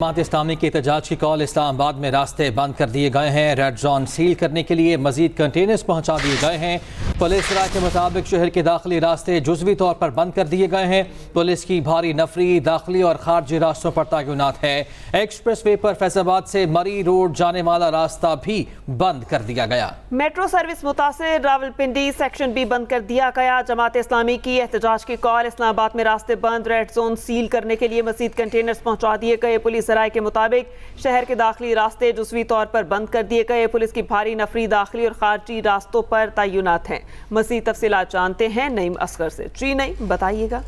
जमात इस्लामी के एहतजाज की कॉल। इस्लामाबाद में रास्ते बंद कर दिए गए हैं। रेड जोन सील करने के लिए मजीद कंटेनर्स पहुंचा दिए गए हैं। पुलिस राय के मुताबिक शहर के दाखिली रास्ते जुज़वी तौर पर बंद कर दिए गए हैं। पुलिस की भारी नफरी दाखिली और खारजी रास्तों पर तैनात है। एक्सप्रेस वे पर फैसलाबाद से मरी रोड जाने वाला रास्ता भी बंद कर दिया गया। मेट्रो सर्विस मुतासिर रावलपिंडी सेक्शन भी बंद कर दिया गया। जमात इस्लामी की एहतजाज की कॉल। इस्लामाबाद में रास्ते बंद, रेड जोन सील करने के लिए मजीद कंटेनर्स पहुंचा दिए गए। पुलिस राय के मुताबिक शहर के दाखिली रास्ते जुज़वी तौर पर बंद कर दिए गए। पुलिस की भारी नफरी दाखिली और खारजी रास्तों पर तैनात है। मज़ीद तफसीलात जानते हैं नईम असगर से। जी नईम, बताइएगा।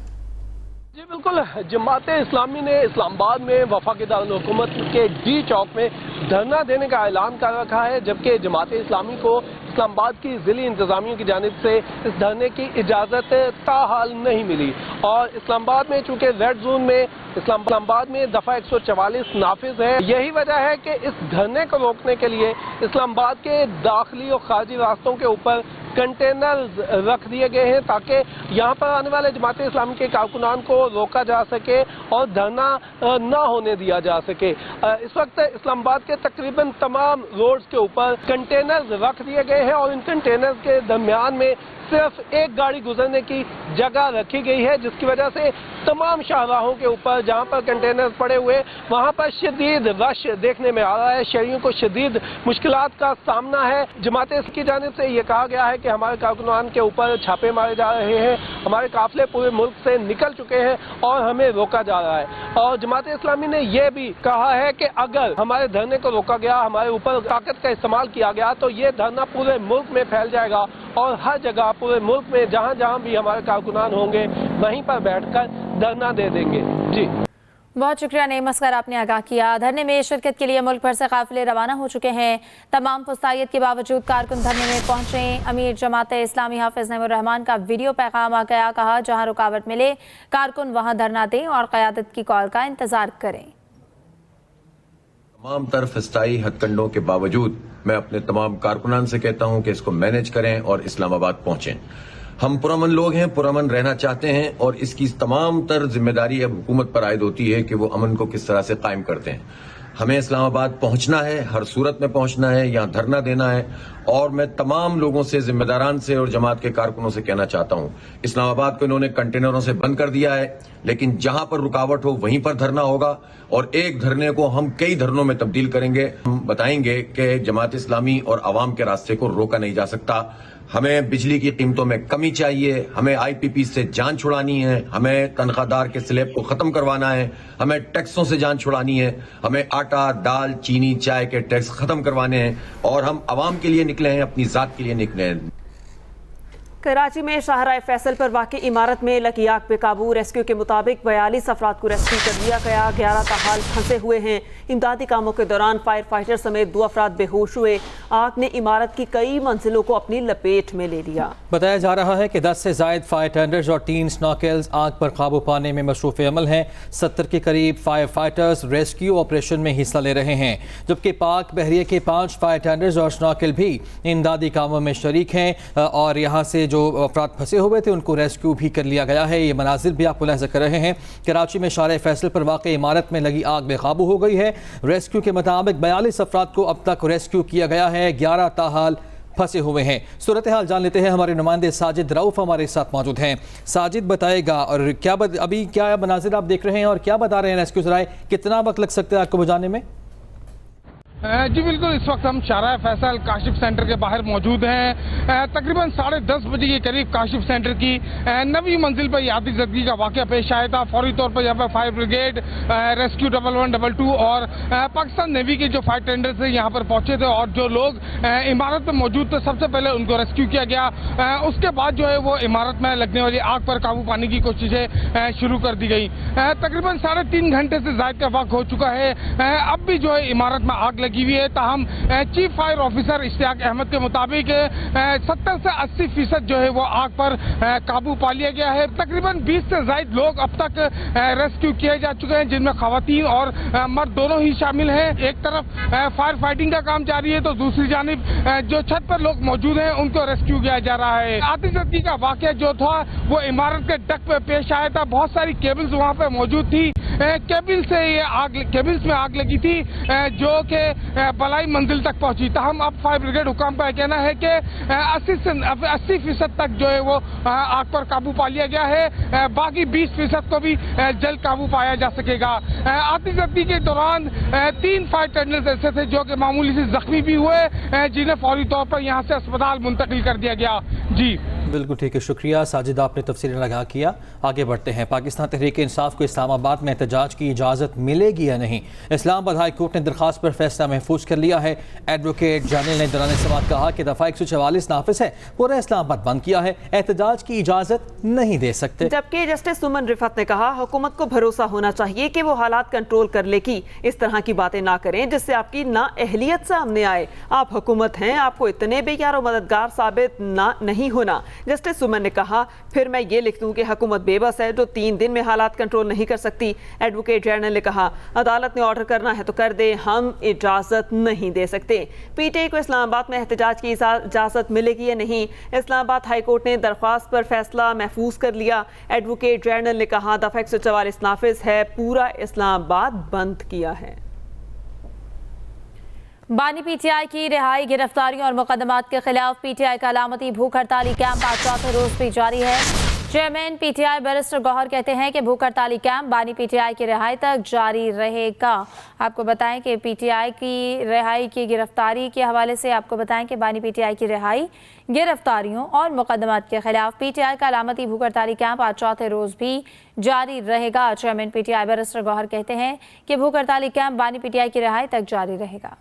जी बिल्कुल, जमात इस्लामी ने इस्लामाबाद में वफाकी दारुल हुकूमत के डी चौक में धरना देने का ऐलान कर रखा है, जबकि जमात इस्लामी को इस्लामाबाद की जिली इंतजामिया की जानिब से इस धरने की इजाज़त ताहाल नहीं मिली। और इस्लामाबाद में चूँकि रेड जोन में इस्लामाबाद में दफ़ा 144 नाफिज है, यही वजह है कि इस धरने को रोकने के लिए इस्लामाबाद के दाखिली और खारजी रास्तों के ऊपर कंटेनर रख दिए गए हैं ताकि यहाँ पर आने वाले जमात इस्लामी के कारकुनान को रोका जा सके और धरना न होने दिया जा सके। इस वक्त इस्लामाबाद के तकरीबन तमाम रोड्स के ऊपर कंटेनर रख दिए गए हैं और इन कंटेनर के दरमियान में सिर्फ एक गाड़ी गुजरने की जगह रखी गई है, जिसकी वजह से तमाम शाहराहों के ऊपर जहां पर कंटेनर पड़े हुए वहां पर शदीद रश देखने में आ रहा है। शहरियों को शदीद मुश्किलात का सामना है। जमात की जानिब से ये कहा गया है कि हमारे कारकुनान के ऊपर छापे मारे जा रहे हैं, हमारे काफिले पूरे मुल्क से निकल चुके हैं और हमें रोका जा रहा है। और जमात इस्लामी ने यह भी कहा है कि अगर हमारे धरने को रोका गया, हमारे ऊपर ताकत का इस्तेमाल किया गया, तो ये धरना पूरे मुल्क में फैल जाएगा और हर जगह पूरे मुल्क में जहां जहां भी हमारे कारकुनान होंगे वहीं पर बैठकर धरना दे देंगे। जी बहुत शुक्रिया नईम असगर, आपने आगाह किया। धरने में शिरकत के लिए मुल्क भर से काफिले रवाना हो चुके हैं। तमाम पुस्तायत के बावजूद कारकुन धरने में पहुंचे। अमीर जमात इस्लामी हाफिज नईमुर रहमान का वीडियो पैगाम आ गया, कहा जहां रुकावट मिले कारकुन वहां धरना दें और क़यादत की कॉल का इंतजार करें। तमाम तरफ स्थायी हथकंडों के बावजूद मैं अपने तमाम कारकुनान से कहता हूं कि इसको मैनेज करें और इस्लामाबाद पहुंचें। हम पुरअमन लोग हैं, पुरअमन रहना चाहते हैं और इसकी तमाम तर जिम्मेदारी अब हुकूमत पर आयद होती है कि वो अमन को किस तरह से कायम करते हैं। हमें इस्लामाबाद पहुंचना है, हर सूरत में पहुंचना है, यहाँ धरना देना है। और मैं तमाम लोगों से, जिम्मेदारान से और जमात के कारकुनों से कहना चाहता हूं, इस्लामाबाद को इन्होंने कंटेनरों से बंद कर दिया है, लेकिन जहां पर रुकावट हो वहीं पर धरना होगा और एक धरने को हम कई धरनों में तब्दील करेंगे। हम बताएंगे कि जमात इस्लामी और अवाम के रास्ते को रोका नहीं जा सकता। हमें बिजली की कीमतों में कमी चाहिए, हमें IPP से जान छुड़ानी है, हमें तनख्वाहदार के स्लैब को खत्म करवाना है, हमें टैक्सों से जान छुड़ानी है, हमें आटा, दाल, चीनी, चाय के टैक्स खत्म करवाने हैं और हम अवाम के लिए निकले हैं, अपनी जात के लिए निकले हैं। कराची में शाहराह फैसल पर वाक़ई इमारत में लगी आग पे काबू। रेस्क्यू के मुताबिक 42 अफराद को रेस्क्यू कर लिया गया। 11 ताहाल फंसे हुए हैं। इमदादी कामों के दौरान फायर फाइटर समेत 2 अफराद बेहोश हुए। आग ने इमारत की कई मंजिलों को अपनी लपेट में ले लिया। बताया जा रहा है कि 10 से ज़ायद फायर टेंडर्स और 3 स्नॉकल्स आग पर काबू पाने में मशरूफ़ अमल हैं। 70 के करीब फायर फाइटर्स रेस्क्यू ऑपरेशन में हिस्सा ले रहे हैं, जबकि पाक बहरिया के 5 फायर टेंडर्स और स्नॉकल भी इमदादी कामों में शरीक हैं और यहाँ से जो अफराद फंसे हुए थे उनको रेस्क्यू भी कर लिया गया है। ये मनाजिर भी आप मुलाहिज़ा कर रहे हैं। कराची में शाहराह फैसल पर वाक़ई इमारत में लगी आग बेकाबू हो गई है। रेस्क्यू के मुताबिक 42 अफराद को अब तक रेस्क्यू किया गया है। 11 ताहाल फंसे हुए हैं। सूरत हाल जान लेते हैं, हमारे नुमाइंदे साजिद रऊफ हमारे साथ मौजूद हैं। साजिद बताएगा और अभी क्या मनाजिर आप देख रहे हैं और क्या बता रहे हैं रेस्क्यू ज़राए, कितना वक्त लग सकता है आग को बुझाने में? जी बिल्कुल, इस वक्त हम शाहराह फैसल काशिफ सेंटर के बाहर मौजूद हैं। तकरीबन 10:30 बजे के करीब काशिफ सेंटर की 9वीं मंजिल पर आतिश ज़दगी का वाक़या पेश आया था। फौरी तौर पर यहाँ पर फायर ब्रिगेड, रेस्क्यू 1122 और पाकिस्तान नेवी के जो फायर टेंडर थे यहाँ पर पहुंचे थे और जो लोग इमारत में मौजूद थे सबसे पहले उनको रेस्क्यू किया गया। उसके बाद जो है वो इमारत में लगने वाली आग पर काबू पाने की कोशिशें शुरू कर दी गई। तकरीबन 3.5 घंटे से ज़ायद का वक्त हो चुका है। अब भी जो है इमारत में आग की हुई है। ताहम chief fire officer Ishtiaq Ahmed के मुताबिक 70 से 80% जो है वो आग पर काबू पा लिया गया है। तकरीबन 20 से ज्यादा लोग अब तक रेस्क्यू किए जा चुके हैं, जिनमें खवातीन और मर्द दोनों ही शामिल हैं। एक तरफ फायर फाइटिंग का काम जारी है तो दूसरी जानिब जो छत पर लोग मौजूद हैं उनको रेस्क्यू किया जा रहा है। आतिशबाजी का वाकया जो था वो इमारत के डक पे पेश आया था। बहुत सारी केबल्स वहाँ पे मौजूद थी केबिल्स में आग लगी थी, जो कि बलाई मंजिल तक पहुंची। ताहम अब फायर ब्रिगेड हुकाम का कहना है कि 80% तक जो है वो आग पर काबू पा लिया गया है, बाकी 20% को भी जल्द काबू पाया जा सकेगा। आतिशबाजी के दौरान 3 फायर टेंडर्स ऐसे थे जो कि मामूली से जख्मी भी हुए, जिन्हें फौरी तौर पर यहाँ से अस्पताल मुंतकिल कर दिया गया। जी बिल्कुल ठीक है, शुक्रिया साजिद, आपने तफसील लगा किया। आगे बढ़ते हैं। पाकिस्तान तहरीक इंसाफ को इस्लामाबाद में एहतजाज की इजाज़त मिलेगी या नहीं, इस्लामाबाद हाई कोर्ट ने दरखास्त पर फैसला महफूज कर लिया है। एडवोकेट जनरल ने दौरान समाअत कहा कि दफ़ा 144 नाफिज है, पूरा इस्लामाबाद बंद किया है, एहतजाज की इजाज़त नहीं दे सकते। जबकि जस्टिस सुमन रिफत ने कहा हुकूमत को भरोसा होना चाहिए कि वो हालात कंट्रोल कर लेगी, इस तरह की बातें ना करें जिससे आपकी ना अहलियत सामने आए। आप हुकूमत हैं, आपको इतने बेकार और मददगार साबित ना नहीं होना। जस्टिस सुमन ने कहा फिर मैं ये लिख दूं कि हुकूमत बेबस है जो 3 दिन में हालात कंट्रोल नहीं कर सकती। एडवोकेट जनरल ने कहा अदालत ने ऑर्डर करना है तो कर दे, हम इजाज़त नहीं दे सकते। पीटीआई को इस्लामाबाद में एहतजाज की इजाज़त मिलेगी या नहीं, इस्लामाबाद हाई कोर्ट ने दरख्वास्त पर फैसला महफूज कर लिया। एडवोकेट जनरल ने कहा दफ़ा 144 नाफिज है, पूरा इस्लामाबाद बंद किया है। बानी पीटीआई की रिहाई, गिरफ्तारियों और मुकदमात के खिलाफ पीटीआई का अलामती भूख हड़ताली कैंप आज चौथे रोज भी जारी है। चेयरमैन पीटीआई बैरिस्टर गौहर कहते हैं कि भूख हड़ताली कैंप बानी पीटीआई की रिहाई तक जारी रहेगा। आपको बताएं कि पीटीआई की रिहाई की गिरफ्तारी के हवाले से आपको बताएं कि बानी पीटीआई की रिहाई, गिरफ्तारियों और मुकदमात के खिलाफ पीटीआई का अलामती भूख हड़ताली कैंप आज चौथे रोज भी जारी रहेगा। चेयरमैन पीटीआई बैरिस्टर गौहर कहते हैं कि भूख हड़ताली कैंप बानी पीटीआई की रिहाई तक जारी रहेगा।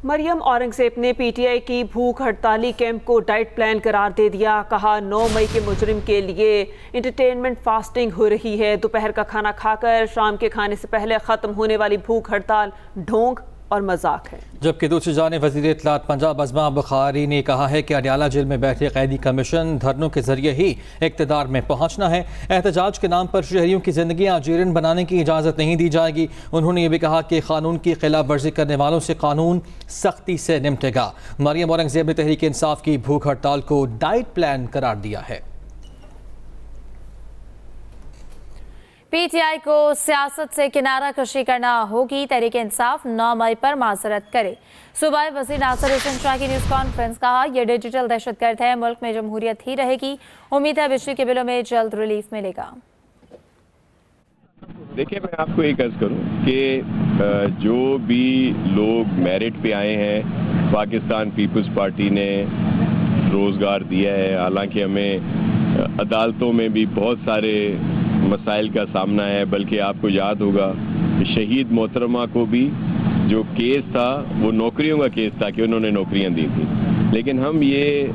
मरियम औरंगजेब ने पीटीआई की भूख हड़ताली कैंप को डाइट प्लान करार दे दिया। कहा 9 मई के मुजरिम के लिए इंटरटेनमेंट फास्टिंग हो रही है। दोपहर का खाना खाकर शाम के खाने से पहले ख़त्म होने वाली भूख हड़ताल ढोंग और मजाक है। जबकि दूसरी जानिब वज़ीर इत्तलात पंजाब अज़मा बुखारी ने कहा है कि अडयाला जेल में बैठे कैदी कमीशन धरनों के जरिए ही इक़्तिदार में पहुंचना है। एहतजाज के नाम पर शहरियों की जिंदगियां जीर्ण बनाने की इजाज़त नहीं दी जाएगी। उन्होंने ये भी कहा कि कानून की खिलाफ वर्जी करने वालों से कानून सख्ती से निपटेगा। मरियम औरंगजेब ने तहरीक इंसाफ की भूख हड़ताल को डाइट प्लान करार दिया है। पीटीआई को सियासत से किनारा कशी करना होगी, तहरीक इंसाफ 9 मई पर माजरत करे। सूबाई वज़ीर नासिर हुसैन शाह की न्यूज़ कॉन्फ्रेंस। कहा यह डिजिटल दहशतगर्द है, मुल्क में जमहूरियत ही रहेगी। उम्मीद है बिजली के बिलों में जल्द रिलीफ मिलेगा। देखिए, मैं आपको एक अर्ज करूं कि जो भी लोग मेरिट पे आए हैं, पाकिस्तान पीपल्स पार्टी ने रोज़गार दिया है। हालांकि हमें अदालतों में भी बहुत सारे मसाइल का सामना है, बल्कि आपको याद होगा शहीद मोहतरमा को भी जो केस था वो नौकरियों का केस था कि उन्होंने नौकरियां दी थी। लेकिन हम ये